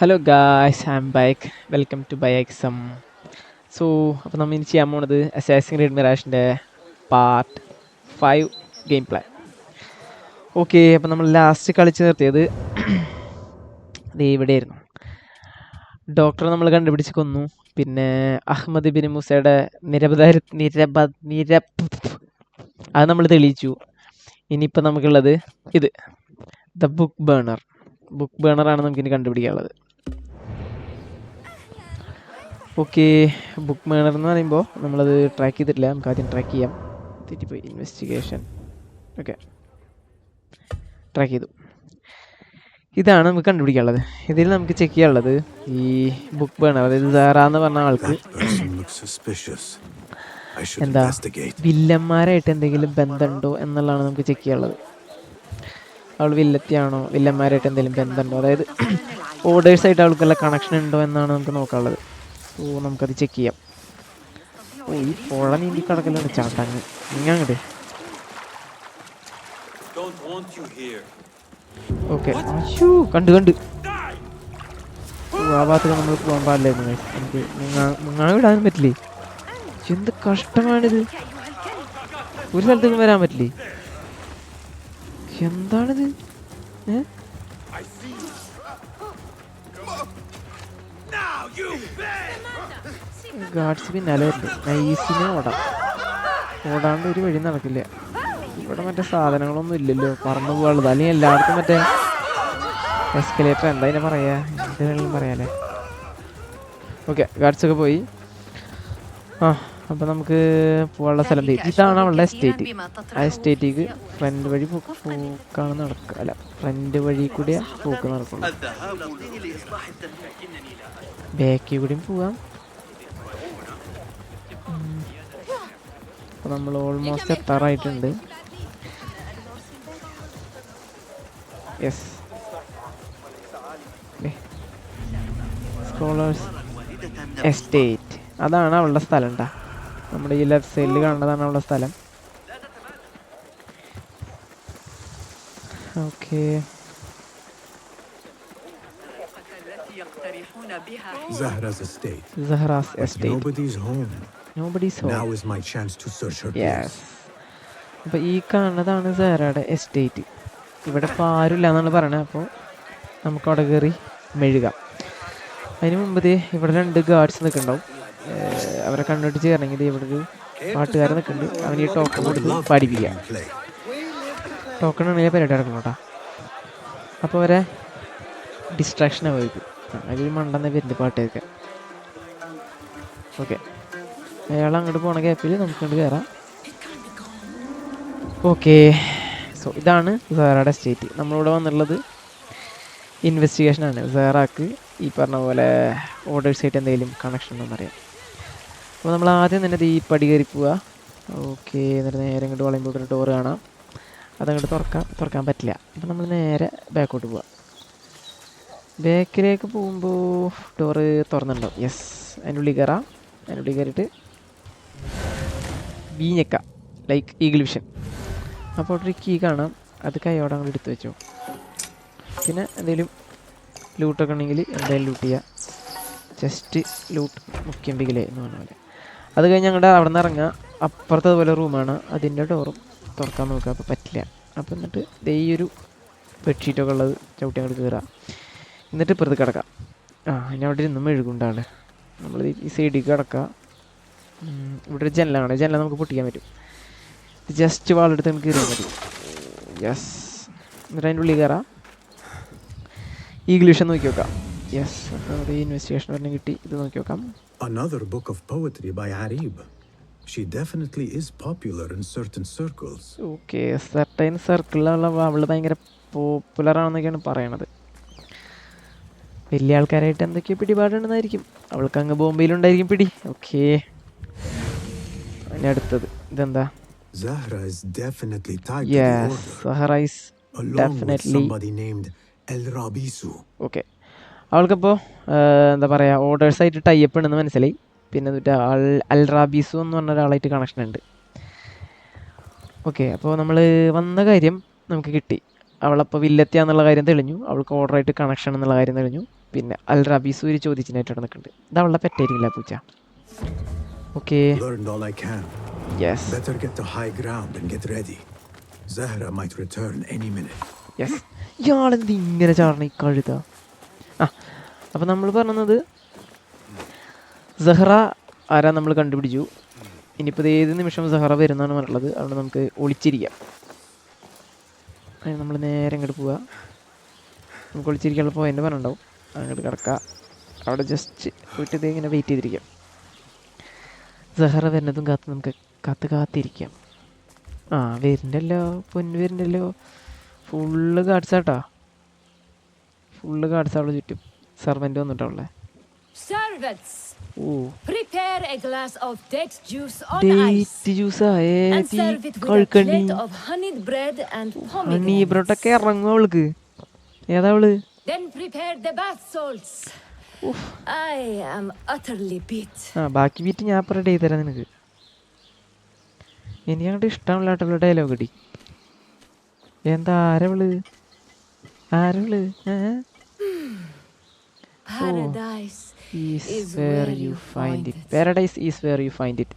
Hello guys, I am back. Welcome to ബൈഎക്സം. So അപ്പോൾ നമ്മൾ ഇനി ചെയ്യാൻ പോണത് അസാസിൻ ക്രീഡ് മിറാഷിൻ്റെ പാർട്ട് 5 ഗെയിം പ്ലേ. ഓക്കെ, അപ്പോൾ നമ്മൾ ലാസ്റ്റ് കളിച്ച് നിർത്തിയത് ഇത് ഇവിടെയായിരുന്നു. ഡോക്ടറെ നമ്മൾ കണ്ടുപിടിച്ച് കൊന്നു. പിന്നെ അഹമ്മദ് ബിൻ മൂസയുടെ അത് നമ്മൾ തെളിയിച്ചു. ഇനിയിപ്പോൾ നമുക്കുള്ളത് ഇത് ദ ബുക്ക് ബേണർ. ബുക്ക് ബേണറാണ് നമുക്കിനി കണ്ടുപിടിക്കാനുള്ളത്. ഓക്കെ, ബുക്ക് ബേണർ എന്ന് പറയുമ്പോൾ നമ്മളത് ട്രാക്ക് ചെയ്തിട്ടില്ല. നമുക്ക് ആദ്യം ട്രാക്ക് ചെയ്യാം. തെറ്റിപ്പോയി. ഇൻവെസ്റ്റിഗേഷൻ. ഓക്കെ, ട്രാക്ക് ചെയ്തു. ഇതാണ് നമുക്ക് കണ്ടുപിടിക്കാനുള്ളത്. ഇതിൽ നമുക്ക് ചെക്ക് ചെയ്യാനുള്ളത് ഈ ബുക്ക് ബേണർ, അതായത് സാറ എന്ന് പറഞ്ഞ ആൾക്ക് എന്താ വില്ലന്മാരായിട്ട് എന്തെങ്കിലും ബന്ധമുണ്ടോ എന്നുള്ളതാണ് നമുക്ക് ചെക്ക് ചെയ്യാനുള്ളത്. അവൾ വില്ലത്തിയാണോ, വില്ലന്മാരായിട്ട് എന്തെങ്കിലും ബന്ധമുണ്ടോ, അതായത് ഓർഡേഴ്സായിട്ട് അവൾക്കുള്ള കണക്ഷൻ ഉണ്ടോ എന്നാണ് നമുക്ക് നോക്കാനുള്ളത്. ഓ, നമുക്കത് ചെക്ക് ചെയ്യാം. ഓ, ഈ പുഴ നീന്തി കിടക്കലാണ് ചാട്ടങ്ങ്. ഇങ്ങോട്ട് ഓക്കെ. അയ്യോ, കണ്ട് ആ ഭാഗത്തൊക്കെ നമ്മൾ പോകാൻ പാടില്ലായിരുന്നു. എനിക്ക് മുങ്ങാൻ വിടാനും പറ്റില്ലേ? എന്ത് കഷ്ടമാണിത്. ഒരു സ്ഥലത്തേക്കും വരാൻ പറ്റില്ലേ? എന്താണിത്? ഗാർഡ്സ് പിന്നാലെ വരില്ലേ? നൈസിനെ ഓടാണ്ട് ഒരു വഴി നടക്കില്ല. ഇവിടെ മറ്റേ സാധനങ്ങളൊന്നും ഇല്ലല്ലോ പറന്നു പോകാനുള്ളത്. അല്ലെങ്കിൽ എല്ലായിടത്തും മറ്റേ എസ്കലേറ്റർ, എന്താ അതിനെ പറയാ, എന്തെങ്കിലും പറയാല്ലേ. ഓക്കെ, ഗാർഡ്സൊക്കെ പോയി. അപ്പോൾ നമുക്ക് പോകാനുള്ള സ്ഥലം ഇതാണ് അവളുടെ എസ്റ്റേറ്റ്. ആ എസ്റ്റേറ്റിക്ക് ഫ്രണ്ട് വഴി പോക്കാണ് നടക്കുക. അല്ല, ഫ്രണ്ട് വഴി കൂടി പോക്ക് നടക്കുള്ളൂ. ബാക്കിൽ കൂടിയും പോവാം. അപ്പോൾ നമ്മൾ ഓൾമോസ്റ്റ് എത്താറായിട്ടുണ്ട്. യെസ്, സ്കോളേഴ്സ് എസ്റ്റേറ്റ്, അതാണ് അവളുടെ സ്ഥലം കേട്ടോ. നമ്മുടെ ഈ ലെഫ്റ്റ് സൈഡിൽ കാണുന്നതാണ് അവളുടെ സ്ഥലം. Okay, Zahra's estate. Zahra's estate. Nobody's home. Nobody's home. Now is my chance to search her Yes. place. അപ്പോൾ ഈ കാണുന്നതാണ് സഹറയുടെ എസ്റ്റേറ്റ്. ഇവിടെ ഇപ്പോൾ ആരുമില്ല എന്നാണ് പറയണത്. അപ്പോൾ നമുക്ക് അവിടെ കയറി മെഴുകാം. അതിന് മുമ്പ് ഇവിടെ 2 ഗാർഡ്സ് നിൽക്കുന്നുണ്ടാവും. അവരെ കണ്ടുപിടിച്ച് കയറണമെങ്കിൽ ഇവിടെ ഒരു പാട്ടുകാരൻ നിൽക്കുന്നുണ്ട്. അവന് ഈ ടോക്കൺ കൊടുത്ത് പഠിപ്പിക്കാം. ടോക്കൺ ആണെങ്കിൽ പരിപാടി നടക്കണം കേട്ടോ. അപ്പോൾ അവരെ ഡിസ്ട്രാക്ഷൻ ആയിരിക്കും. അതിൽ മണ്ടെന്ന് വരുന്നുണ്ട് പാട്ട് കേൾക്കാൻ. ഓക്കെ, അയാൾ അങ്ങോട്ട് പോണ ഗ്യാപ്പിൽ നമുക്കങ്ങോട്ട് കയറാം. ഓക്കെ, സോ ഇതാണ് സഹറയുടെ എസ്റ്റേറ്റ്. നമ്മളിവിടെ വന്നുള്ളത് ഇൻവെസ്റ്റിഗേഷനാണ്. സഹറാക്ക് ഈ പറഞ്ഞ പോലെ ഓർഡേഴ്സായിട്ട് എന്തെങ്കിലും കണക്ഷൻ ഉണ്ടോയെന്നറിയാം. അപ്പോൾ നമ്മൾ ആദ്യം തന്നെ ഈ പടി കയറി പോവുക. ഓക്കെ, എന്നിട്ട് നേരെ ഇങ്ങോട്ട് വളയുമ്പോൾ ഒരു ഡോറ് കാണാം. അതങ്ങോട്ട് തുറക്കാൻ പറ്റില്ല. അപ്പോൾ നമ്മൾ നേരെ ബാക്കോട്ട് പോവാം. ബാക്കിലേക്ക് പോകുമ്പോൾ ഡോറ് തുറന്നുണ്ടാവും. യെസ്, അതിൻ്റെ ഉള്ളിൽ കയറാം. അതിൻ്റെ ഉള്ളിൽ കയറിയിട്ട് വീഞ്ഞക്കാം, ലൈക്ക് ഈഗിൾ വിഷൻ. അപ്പോൾ ഒരു കീ കാണാം. അത് കൈയോടെ അങ്ങോട്ട് എടുത്ത് വെച്ചോ. പിന്നെ എന്തെങ്കിലും ലൂട്ടൊക്കെ ഉണ്ടെങ്കിൽ എന്തായാലും ലൂട്ട് ചെയ്യുക. ജസ്റ്റ് ലൂട്ട് മുഖ്യമ്പിക്കലേ എന്ന് പറഞ്ഞ പോലെ. അത് കഴിഞ്ഞ് ഞങ്ങളുടെ അവിടെ നിന്ന് ഇറങ്ങുക. അപ്പുറത്തതുപോലെ റൂമാണ്. അതിൻ്റെ ഡോറും തുറക്കാൻ നോക്കുക. അപ്പോൾ പറ്റില്ല. അപ്പോൾ എന്നിട്ട് ഈ ഒരു ബെഡ്ഷീറ്റൊക്കെ ഉള്ളത് ചവിട്ടി അങ്ങോട്ട് കയറുക. എന്നിട്ട് ഇപ്പുറത്ത് കിടക്കാം. ഇനി അവിടെ ഇരുന്നും മെഴുകുണ്ടാണ്. നമ്മൾ ഈ സൈഡിലേക്ക് കിടക്കുക. ഇവിടെ ഒരു ജനലാണ്. ജനല നമുക്ക് പൊട്ടിക്കാൻ പറ്റും. ജസ്റ്റ് വാളെടുത്ത് നമുക്ക് കയറിയാൽ മതി. യെസ്, എന്നിട്ട് അതിൻ്റെ ഉള്ളിൽ കയറാം. ഈഗിൾ വിഷൻ നോക്കി നോക്കാം. യെസ്, അപ്പോൾ ഈ ഇൻവെസ്റ്റിഗേഷൻ പറഞ്ഞ് കിട്ടി. ഇത് നോക്കി നോക്കാം. Another book of poetry by Arib. She definitely is popular in certain circles. Okay, certain സർക്കിളിലുള്ള അവൾ ഭയങ്കര പോപ്പുലറാണെന്നൊക്കെയാണ് പറയണത്. വലിയ ആൾക്കാരായിട്ട് എന്തൊക്കെയോ പിടിപാടുണ്ടെന്നായിരിക്കും. അവൾക്ക് അങ്ങ് ബോംബെയിലുണ്ടായിരിക്കും പിടി. ഓക്കെ, അതിന് അടുത്തത് ഇതെന്താ? Zahra is definitely tied Yes, to the order. Zahra is along definitely. with somebody named El Rabisu. Okay, അവൾക്കിപ്പോൾ എന്താ പറയുക, ഓർഡേഴ്സായിട്ട് ടൈപ്പ് ഉണ്ടെന്ന് മനസ്സിലായി. പിന്നെ എന്നിട്ട് അൽ റാബീസു എന്ന് പറഞ്ഞ ഒരാളായിട്ട് കണക്ഷൻ ഉണ്ട്. ഓക്കെ, അപ്പോൾ നമ്മൾ വന്ന കാര്യം നമുക്ക് കിട്ടി. അവളപ്പോൾ വില്ലത്തിയാന്നുള്ള കാര്യം തെളിഞ്ഞു. അവൾക്ക് ഓർഡറായിട്ട് കണക്ഷൻ എന്നുള്ള കാര്യം തെളിഞ്ഞു. പിന്നെ അൽ റബീസ് ഒരു ചോദിച്ചിനായിട്ട് അവിടെ നിൽക്കുന്നുണ്ട്. ഇത് അവളുടെ പെറ്റായിരിക്കില്ല പൂച്ച. Okay Learned all I can. Yes Better get to high ground and get ready. Zahra might return any minute. Yes. ഇയാളെന്ത് ഇങ്ങനെ ചാടണം ഈ കഴുത. ആ അപ്പം നമ്മൾ പറഞ്ഞത് സഹറ ആരാ നമ്മൾ കണ്ടുപിടിച്ചു. ഇനിയിപ്പോൾ ഇത് ഏത് നിമിഷം സഹറ വരുന്നതാണ് പറഞ്ഞിട്ടുള്ളത്. അവിടെ നമുക്ക് ഒളിച്ചിരിക്കാം. നമ്മൾ നേരെ ഇങ്ങോട്ട് പോവുക. നമുക്ക് ഒളിച്ചിരിക്കാനുള്ള പോയിന്റ് പറഞ്ഞിട്ടുണ്ടാവും. അങ്ങോട്ട് കിടക്കുക. അവിടെ ജസ്റ്റ് പോയിട്ട് ഇത് ഇങ്ങനെ വെയിറ്റ് ചെയ്തിരിക്കാം. സഹറ വരുന്നതും കാത്ത് നമുക്ക് കാത്തിരിക്കാം. ആ വരുന്നുണ്ടല്ലോ, പൊന്ന് വരുന്നുണ്ടല്ലോ. ഫുള്ള് ഗാർഡ്സാട്ടാ, ഫുള്ള് ഗാർഡ്സാവുള്ള ചുറ്റും. സെർവൻ്റ് വന്നിട്ടുള്ളേ. Servants, oh prepare a glass of date juice on date ice ജ്യൂസാ. and serve it with a കഴുക്കണ്ണി plate of honeyed bread and honey pomegranate. ബ്രോട്ടൊക്കെ ഇറങ്ങും അവൾക്ക്. ഏതാ അവള്? Then prepare the bath salts. I am utterly beat. ആ ബാക്കി beat ഞാൻ ഇപ്പം റെഡി ചെയ്തുതരാം നിനക്ക്. എനിക്ക് അങ്ങോട്ട് ഇഷ്ടമുള്ള ഡയലോഗ് അടി. എന്താ ആരവള്? ആരവള്? Paradise is where you find it. Paradise is where you find it.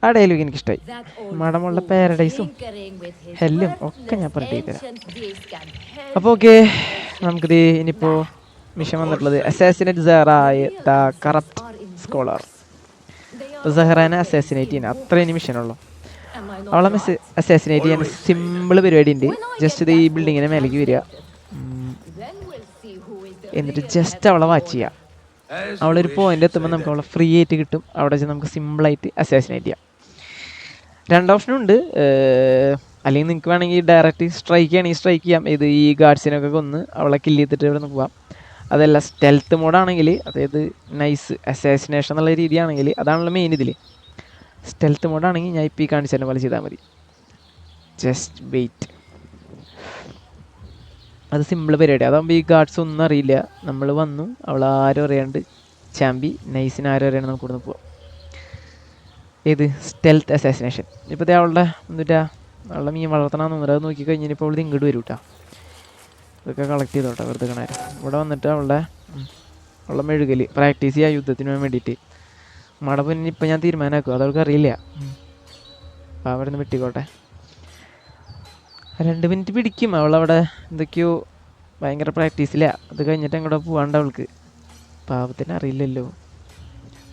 ആ ഡയലോഗ് എനിക്കിഷ്ടമായി. that old മടമുള്ള fool പാരഡൈസും tinkering with his ഹെല്ലും ഒക്കെ ഞാൻ worthless പറഞ്ഞു തരാം. ancient beast can help. അപ്പോൾ ഓക്കെ, നമുക്കിത് ഇനിയിപ്പോൾ മിഷൻ വന്നിട്ടുള്ളത് അസാസിനേറ്റ് സഹറായ ദ കറപ്റ്റ് സ്കോളർ. അപ്പോൾ സഹറാനെ അസാസിനേറ്റ് ചെയ്യാൻ അത്ര ഇനി മിഷനുള്ളൂ. Am I not അവളെ right? അസാസിനേറ്റ് ചെയ്യാൻ സിമ്പിൾ പരിപാടി ഉണ്ട്. ജസ്റ്റ് ഇത് ഈ ബിൽഡിങ്ങിന് മേലേക്ക് വരിക, Then we'll see who is the എന്നിട്ട് real ജസ്റ്റ് head അവളെ of വാച്ച് ചെയ്യാം. അവളൊരു പോയിന്റ് എത്തുമ്പോൾ നമുക്ക് അവളെ ഫ്രീ ആയിട്ട് കിട്ടും. അവിടെ വെച്ച് നമുക്ക് സിമ്പിളായിട്ട് അസാസിനേറ്റ് ചെയ്യാം. രണ്ട് ഓപ്ഷനും ഉണ്ട്. അല്ലെങ്കിൽ നിങ്ങൾക്ക് വേണമെങ്കിൽ ഡയറക്റ്റ് സ്ട്രൈക്ക് ചെയ്യണമെങ്കിൽ സ്ട്രൈക്ക് ചെയ്യാം. ഇത് ഈ ഗാർഡ്സിനൊക്കെ കൊന്ന് അവളെ കില്ല് ചെയ്തിട്ട് ഇവിടെ നിന്ന് പോവാം. അതല്ല സ്റ്റെൽത്ത് മോഡാണെങ്കിൽ, അതായത് നൈസ് അസാസിനേഷൻ എന്നുള്ള രീതിയാണെങ്കിൽ, അതാണല്ലോ മെയിൻ ഇതിൽ. സ്റ്റെൽത്ത് മോഡാണെങ്കിൽ ഞാൻ ഇപ്പോൾ ഈ കാണിച്ചതിനെ പോലെ ചെയ്താൽ മതി. Just wait. അത് സിമ്പിൾ പരിപാടി. അതാകുമ്പോൾ ഈ ഗാർഡ്സ് ഒന്നും അറിയില്ല. നമ്മൾ വന്നു, അവൾ ആരും അറിയാണ്ട് ചാമ്പി നൈസിന് ആരും അറിയാണ്ട് നമുക്ക് ഇവിടുന്ന് പോവാം. ഏത് സ്റ്റെൽത്ത് അസാസിനേഷൻ. ഇപ്പോൾ അവളുടെ എന്നിട്ടാ അവളുടെ മീൻ വളർത്തണമെന്ന് തോന്നുന്നത്. അത് നോക്കി കഴിഞ്ഞാൽ ഇപ്പോൾ അവൾ ഇങ്ങോട്ട് വരും കേട്ടോ. ഇതൊക്കെ കളക്ട് ചെയ്തോട്ടെ വെറുതെ കാണാൻ. ഇവിടെ വന്നിട്ട് അവളുടെ മെഴുകൽ പ്രാക്ടീസ് ചെയ്യുക യുദ്ധത്തിന് വേണ്ടിയിട്ട്. മട പിന്നെ ഇപ്പം ഞാൻ തീരുമാനമാക്കും, അതവൾക്ക് അറിയില്ല. അപ്പോൾ അവിടെ നിന്ന് വെട്ടിക്കോട്ടെ. 2 മിനിറ്റ് പിടിക്കും. അവളവിടെ എന്തൊക്കെയോ ഭയങ്കര പ്രാക്ടീസില്ല. അത് കഴിഞ്ഞിട്ട് അങ്ങോട്ട് പോകാണ്ട് അവൾക്ക്. പാവത്തിന് അറിയില്ലല്ലോ.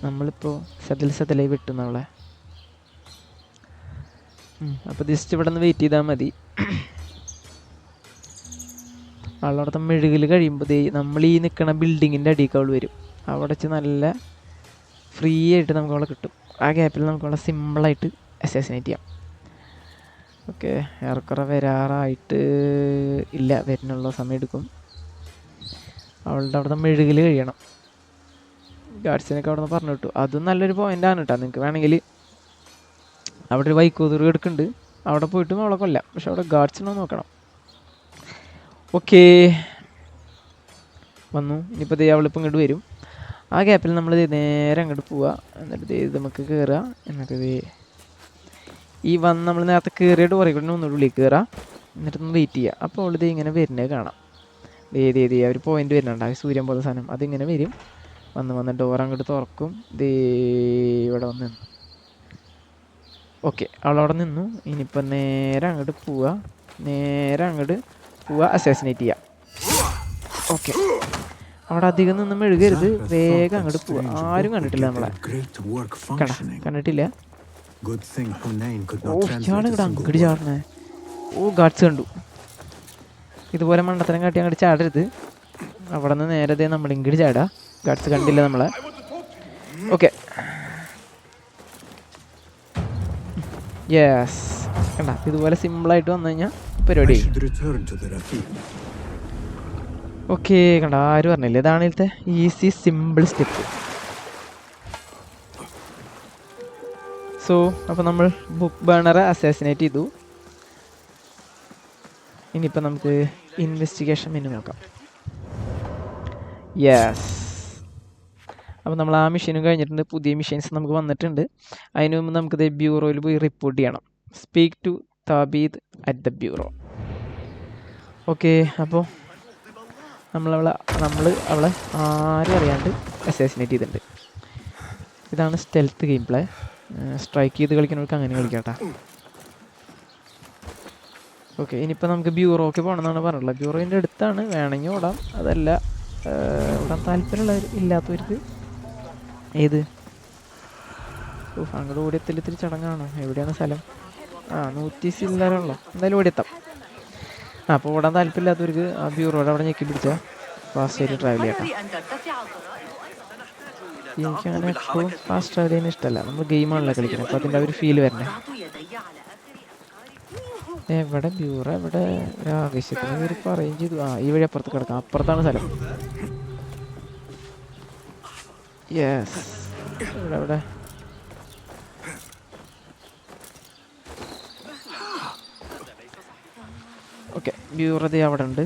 നമ്മളിപ്പോൾ സതിലായി വെട്ടുന്ന അവളെ. അപ്പോൾ ജസ്റ്റ് ഇവിടെ നിന്ന് വെയിറ്റ് ചെയ്താൽ മതി. അവളവിടുത്തെ മെഴുകൽ കഴിയുമ്പോൾ നമ്മൾ ഈ നിൽക്കണ ബിൽഡിങ്ങിൻ്റെ അടിയിൽ അവൾ വരും. അവിടെ വെച്ച് നല്ല ഫ്രീ ആയിട്ട് നമുക്ക് അവളെ കിട്ടും. ആ ഗ്യാപ്പിൽ നമുക്ക് അവളെ സിമ്പിളായിട്ട് അസാസിനേറ്റ് ചെയ്യാം. ഓക്കെ, ഏറെക്കുറെ വരാറായിട്ട് ഇല്ല, വരുന്നുള്ള സമയം എടുക്കും. അവളുടെ അവിടുത്തെ മെഴുകൽ കഴിയണം. ഗാർഡ്സിനൊക്കെ അവിടെ നിന്ന് പറഞ്ഞു കിട്ടും. അതും നല്ലൊരു പോയിൻ്റാണ് കേട്ടോ. നിങ്ങൾക്ക് വേണമെങ്കിൽ അവിടെ ഒരു വൈക്കോതുറി എടുക്കുന്നുണ്ട്, അവിടെ പോയിട്ടും അവളെ കൊല്ലാം. പക്ഷെ അവിടെ ഗാർഡ്സിനോ നോക്കണം. ഓക്കെ വന്നു. ഇനിയിപ്പോൾ അവളിപ്പോൾ ഇങ്ങോട്ട് വരും. ആ ഗ്യാപ്പിൽ നമ്മൾ നേരെ അങ്ങോട്ട് പോവുക. എന്നിട്ട് നമുക്ക് കയറുക. എന്നിട്ട് ഈ നമ്മൾ നേരത്തെ കയറിയിട്ട് കുറേക്കൂടെ ഒന്നുകൂടി ഉള്ളിൽ കയറുക. എന്നിട്ടൊന്ന് വെയിറ്റ് ചെയ്യുക. അപ്പോൾ അവളിത് ഇങ്ങനെ വരുന്നത് കാണാം. ഒരു പോയിന്റ് വരുന്നുണ്ട്, ആ സൂര്യൻ പോലെ സാധനം. അതിങ്ങനെ വരും. വന്ന് ഡോർ അങ്ങോട്ട് തുറക്കും. ഇവിടെ വന്ന് നിന്നു. ഓക്കെ, അവളവിടെ നിന്നു. ഇനിയിപ്പോൾ നേരെ അങ്ങോട്ട് പോവുക. അസാസിനേറ്റ് ചെയ്യുക. ഓക്കെ, അവിടെ അധികം നിന്ന് മെഴുകരുത്. വേഗം അങ്ങോട്ട് പോവുക. ആരും കണ്ടിട്ടില്ല നമ്മളെ. കണ്ടിട്ടില്ല. ഓ ഇയാള് ഇവിടെ അങ്ങോട്ട് ചാടണേ. ഓ ഗാർഡ്സ് കണ്ടു. ഇതുപോലെ മണ്ടത്തരം കാട്ടി അങ്ങോട്ട് ചാടരുത്. അവിടെ നിന്ന് നേരത്തെ നമ്മൾ ഇങ്ങോട്ട് ചാടുക. ഗാർഡ്സ് കണ്ടില്ല നമ്മളെ. ഓക്കെ യെസ്, കണ്ട ഇതുപോലെ സിമ്പിളായിട്ട് വന്നു കഴിഞ്ഞാൽ പരിപാടി. ഓക്കെ കണ്ട, ആരും പറഞ്ഞില്ല. ഇതാണ് ഇതിലത്തെ ഈസി സിമ്പിൾ സ്റ്റെപ്പ്. സോ അപ്പോൾ നമ്മൾ ബുക്ക് ബേണറെ അസാസിനേറ്റ് ചെയ്തു. ഇനിയിപ്പോൾ നമുക്ക് ഇൻവെസ്റ്റിഗേഷൻ മെനു നോക്കാം. യെസ്, അപ്പോൾ നമ്മൾ ആ മിഷനും കഴിഞ്ഞിട്ടുണ്ട്. പുതിയ മിഷൻസ് നമുക്ക് വന്നിട്ടുണ്ട്. അതിന് മുമ്പ് നമുക്കിത് ബ്യൂറോയിൽ പോയി റിപ്പോർട്ട് ചെയ്യണം. Speak to Tabid at the bureau. Okay, അപ്പോൾ നമ്മൾ അവളെ ആരും അറിയാണ്ട് അസാസിനേറ്റ് ചെയ്തിട്ടുണ്ട്. ഇതാണ് സ്റ്റെൽത്ത് ഗെയിം പ്ലേ. സ്ട്രൈക്ക് ചെയ്ത് കളിക്കുന്നവർക്ക് അങ്ങനെ കളിക്കാട്ടാ. ഓക്കെ, ഇനിയിപ്പോൾ നമുക്ക് ബ്യൂറോക്ക് പോകണമെന്നാണ് പറഞ്ഞിട്ടുള്ളത്. ബ്യൂറോൻ്റെ അടുത്താണ്, വേണമെങ്കിൽ ഓടാം. അതല്ല ഓടാൻ താല്പര്യമുള്ളവർ ഇല്ലാത്തവർക്ക് ഏത് അങ്ങോട്ട് ഓടിയെത്തില്ല. ഇത്തിരി ചടങ്ങാണോ? എവിടെയാണ് സ്ഥലം? 100 സില്ലറുള്ളൂ. എന്തായാലും ഓടിയെത്താം. അപ്പോൾ ഓടാൻ താല്പര്യമില്ലാത്തവർക്ക് ആ ബ്യൂറോയുടെ അവിടെ ഞെക്കി പിടിച്ചാൽ ഫാസ്റ്റായിട്ട് ട്രാവൽ ചെയ്യാം. എനിക്കങ്ങനെ എപ്പോഴും ഫാസ്റ്റ് ട്രാവൽ ചെയ്യാൻ ഇഷ്ടമല്ല. നമ്മൾ ഗെയിമാണല്ലോ കളിക്കുന്നത്, അപ്പോൾ അതിൻ്റെ ഒരു ഫീൽ വരണേ. എവിടെ ബ്യൂറോ? എവിടെ? ആവശ്യത്തിന് ഇവർ പറയും ചെയ്തു. ഈ വഴി അപ്പുറത്ത് കിടക്കാം. അപ്പുറത്താണ് സ്ഥലം. യെസ്, എവിടെ? ഓക്കെ, ബ്യൂറോ അവിടെ ഉണ്ട്.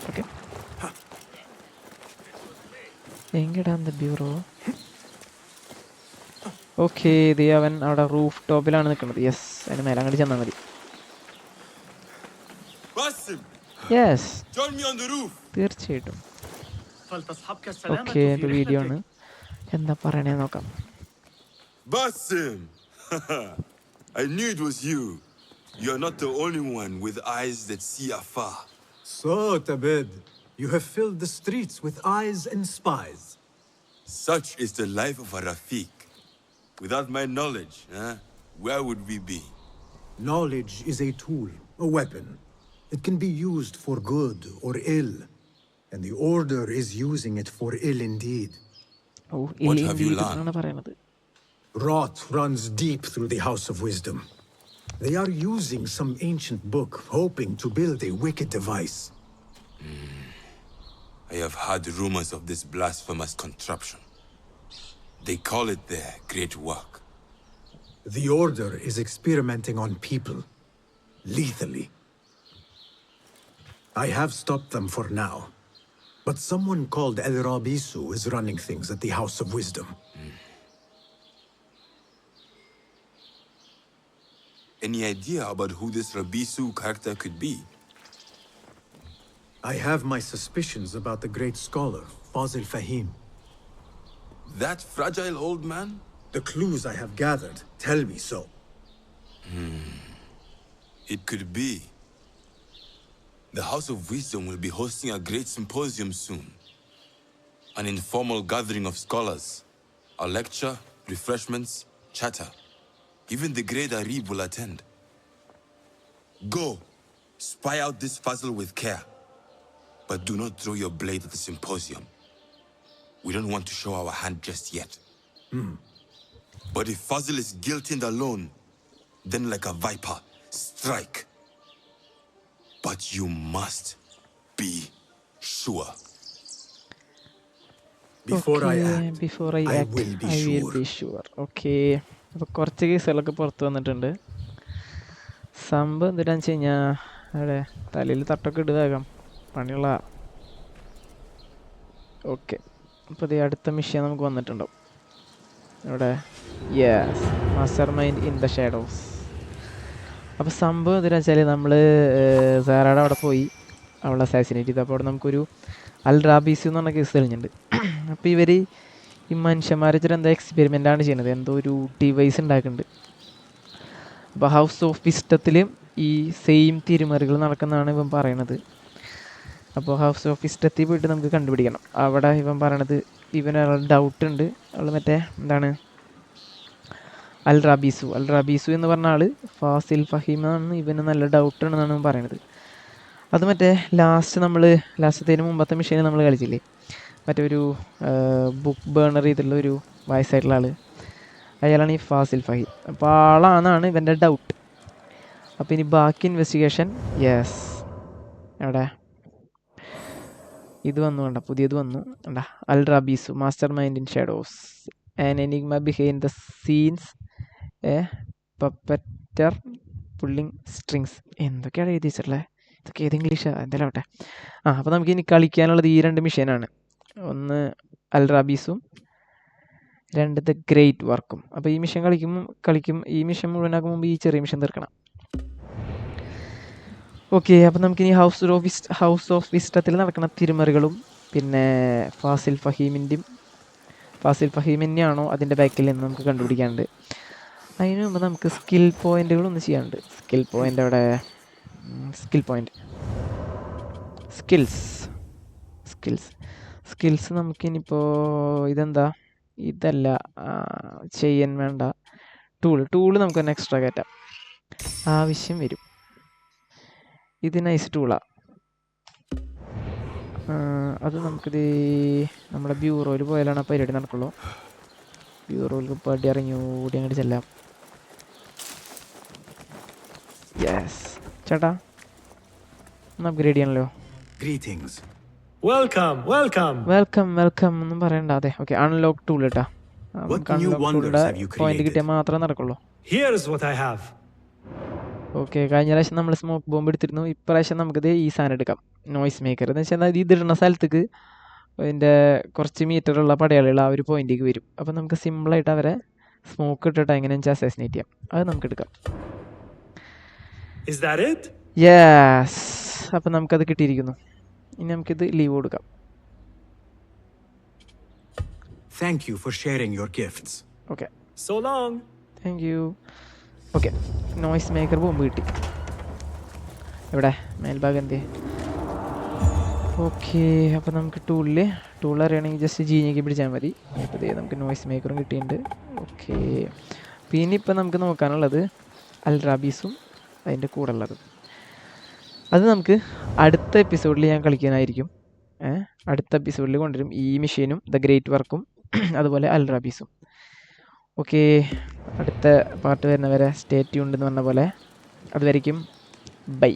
Okay, എങ്ങടാ bureau? ഓക്കെ, ഇത് അവൻ അവിടെ റൂഫ് ടോപ്പിലാണ് നിൽക്കുന്നത്. യെസ്, അതിന് മേലെ അങ്ങോട്ട് ചെന്നാൽ മതി. യെസ്, തീർച്ചയായിട്ടും. ഓക്കെ, എൻ്റെ വീഡിയോ ആണ്. എന്താ പറയണേ നോക്കാം. Basim! I knew it was you. You're not the only one with eyes that see afar. So, Tabid, you have filled the streets with eyes and spies. Such is the life of a Rafiq. Without my knowledge, where would we be? Knowledge is a tool, a weapon. It can be used for good or ill, and the Order is using it for ill indeed. What have you learned? Rot runs deep through the House of Wisdom. They are using some ancient book, hoping to build a wicked device. I have heard rumors of this blasphemous contraption. They call it their great work. The Order is experimenting on people, lethally. I have stopped them for now, but someone called El Rabisu is running things at the House of Wisdom. Any idea about who this Rabisu character could be? I have my suspicions about the great scholar, Fazil Fahim. That fragile old man? The clues I have gathered tell me so. It could be. The House of Wisdom will be hosting a great symposium soon. An informal gathering of scholars. A lecture, refreshments, chatter. Even the great Arib will attend. Go, spy out this puzzle with care. But do not throw your blade at the symposium. We don't want to show our hand just yet. But if Fazil is guilty and alone, then like a viper, strike. But you must be sure. Before I act, I will be sure. Okay, അപ്പോൾ കുറച്ച് കേസുകളൊക്കെ പുറത്ത് വന്നിട്ടുണ്ട്. സംഭവം എന്താണെന്ന് വെച്ച് കഴിഞ്ഞാൽ അവിടെ തലയിൽ തട്ടൊക്കെ ഇടുതാകാം, പണിയുള്ള. ഓക്കെ, അപ്പോൾ ഇത് അടുത്ത മിഷൻ നമുക്ക് വന്നിട്ടുണ്ടാവും ഇവിടെ. Yes, master mind in the shadows. അപ്പോൾ സംഭവം എന്താണെന്ന് വെച്ചാൽ നമ്മൾ സാറയുടെ അവിടെ പോയി അവളെ അസാസിനേറ്റ് ചെയ്തു. അപ്പോൾ അവിടെ നമുക്കൊരു അൽ റാബീസു എന്ന് പറഞ്ഞ കേസ് തെളിഞ്ഞിട്ടുണ്ട്. അപ്പോൾ ഇവർ ഈ മനുഷ്യന്മാരെ വെച്ചിട്ട് എന്തോ എക്സ്പെരിമെൻ്റാണ് ചെയ്യുന്നത്, എന്തോ ഒരു ഡിവൈസ് ഉണ്ടാക്കുന്നുണ്ട്. അപ്പോൾ ഹൗസ് ഓഫ് വിസ്റ്റത്തിൽ ഈ സെയിം തിരുമറികൾ നടക്കുന്നതാണ് ഇവൻ പറയണത്. അപ്പോൾ ഹൗസ് ഓഫ് വിസ്റ്റത്തിൽ പോയിട്ട് നമുക്ക് കണ്ടുപിടിക്കണം. അവിടെ ഇവൻ പറയണത് ഇവനൊരാൾ ഡൗട്ട് ഉണ്ട്. അവൾ മറ്റേ എന്താണ് അൽ റാബീസു എന്ന് പറഞ്ഞ ആൾ ഫാസിൽ ഫഹീമാണ്. ഇവന് നല്ല ഡൗട്ട് ഉണ്ടെന്നാണ് ഇവൻ പറയണത്. അത് മറ്റേ ലാസ്റ്റത്തേന് മുമ്പത്തെ മിഷീന് നമ്മൾ കളിച്ചില്ലേ, മറ്റേ ഒരു ബുക്ക് ബേണർ ചെയ്തിട്ടുള്ള ഒരു വയസ്സായിട്ടുള്ള ആൾ, അയാളാണ് ഈ ഫാസിൽ ഫഹീം. അപ്പോൾ ആളാണെന്നാണ് ഇവൻ്റെ ഡൗട്ട്. അപ്പോൾ ഇനി ബാക്കി ഇൻവെസ്റ്റിഗേഷൻ. യെസ്, എവിടെ ഇത് വന്നു കണ്ട, പുതിയത് വന്നു കണ്ട. El Rabisu, mastermind in shadows, an enigma behind the scenes, a puppeteer pulling strings. എന്തൊക്കെയാണ് എഴുതി വെച്ചിട്ടുള്ളത്? ഇതൊക്കെ ഏത് ഇംഗ്ലീഷാണ്? എന്തായാലും ആവട്ടെ. അപ്പോൾ നമുക്ക് ഇനി കളിക്കാനുള്ളത് ഈ 2 മിഷനാണ്. ഒന്ന് അൽ റാബീസും, 2 ദ ഗ്രേറ്റ് വർക്കും. അപ്പോൾ ഈ മിഷൻ കളിക്കും. ഈ മിഷൻ മുഴുവനാക്കും മുമ്പ് ഈ ചെറിയ മിഷൻ തീർക്കണം. ഓക്കെ, അപ്പം നമുക്കിനി ഹൗസ് ഓഫ് വിസ്റ്റത്തിൽ നടക്കുന്ന തിരുമറികളും പിന്നെ ഫാസിൽ ഫഹീം തന്നെയാണോ അതിൻ്റെ ബാക്കിൽ നിന്ന് നമുക്ക് കണ്ടുപിടിക്കാനുണ്ട്. അതിന് മുമ്പ് നമുക്ക് സ്കിൽ പോയിന്റുകളൊന്ന് ചെയ്യാനുണ്ട്. സ്കിൽ പോയിന്റ് അവിടെ, സ്കിൽസ് നമുക്കിനിപ്പോൾ ഇതെന്താ, ഇതല്ല ചെയ്യാൻ വേണ്ട. ടൂള് നമുക്ക് തന്നെ എക്സ്ട്രാ കയറ്റാം, ആവശ്യം വരും. ഇത് നൈസ് ടൂളാണ്. അത് നമുക്കിത് നമ്മുടെ ബ്യൂറോയിൽ പോയാലാണ് ആ പരിപാടി നടക്കുള്ളൂ. ബ്യൂറോയിൽ പടി ഇറങ്ങി ഓടി അങ്ങോട്ട് ചെല്ലാം. യെസ് ചേട്ടാ, ഒന്ന് അപ്ഗ്രേഡ് ചെയ്യണല്ലോ. Greetings. വെൽക്കം ഒന്നും പറയണ്ട. അതെ, ഓക്കെ, അൺലോക്ക് ടൂൾ കേട്ടാ. What new wonders have you point created? കിട്ടിയാൽ മാത്രമേ നടക്കുള്ളൂ. Here's what I have. Okay, കഴിഞ്ഞ പ്രാവശ്യം നമ്മൾ സ്മോക്ക് ബോംബ് എടുത്തിരുന്നു. ഇപ്രാവശ്യം നമുക്കിത് ഈ സാധനം എടുക്കാം, നോയ്സ് മേക്കർ. എന്ന് വെച്ചാൽ ഇതിടുന്ന സ്ഥലത്തേക്ക് അതിൻ്റെ കുറച്ച് മീറ്ററുള്ള പടയാളികൾ ആ ഒരു പോയിന്റിലേക്ക് വരും. അപ്പം നമുക്ക് സിമ്പിളായിട്ട് അവരെ സ്മോക്ക് ഇട്ടിട്ട് എങ്ങനെയാണെന്ന് വെച്ചാൽ അസാസിനേറ്റ് ചെയ്യാം. അത് നമുക്ക് എടുക്കാം. Is that it? യെസ്, അപ്പം നമുക്കത് കിട്ടിയിരിക്കുന്നു. ഇനി നമുക്കിത് ലീവ് കൊടുക്കാം. Thank you for sharing your gifts. Okay, So long. Thank you. Okay, noise maker bomb കിട്ടി. എവിടെ മേൽഭാഗം എന്തേ? ഓക്കെ, അപ്പോൾ നമുക്ക് ടൂൾ അറിയണമെങ്കിൽ ജസ്റ്റ് ജീനിക്ക് പിടിച്ചാൽ മതി. അപ്പോൾ ഇതേ നമുക്ക് നോയ്സ് മേക്കറും കിട്ടിയിട്ടുണ്ട്. ഓക്കെ, പിന്നെ ഇപ്പം നമുക്ക് നോക്കാനുള്ളത് അൽറാബീസും അതിൻ്റെ കൂടെ ഉള്ളത്. അത് നമുക്ക് അടുത്ത എപ്പിസോഡിൽ ഞാൻ കളിക്കാനായിരിക്കും. അടുത്ത എപ്പിസോഡിൽ കൊണ്ടുവരും ഈ മെഷീനും ദ ഗ്രേറ്റ് വർക്കും അതുപോലെ അൽറാബീസും. ഓക്കെ, അടുത്ത പാർട്ട് വരുന്നവരെ സ്റ്റേ ട്യൂൺഡ് എന്ന് പറഞ്ഞ പോലെ. അതുവരയ്ക്കും ബൈ.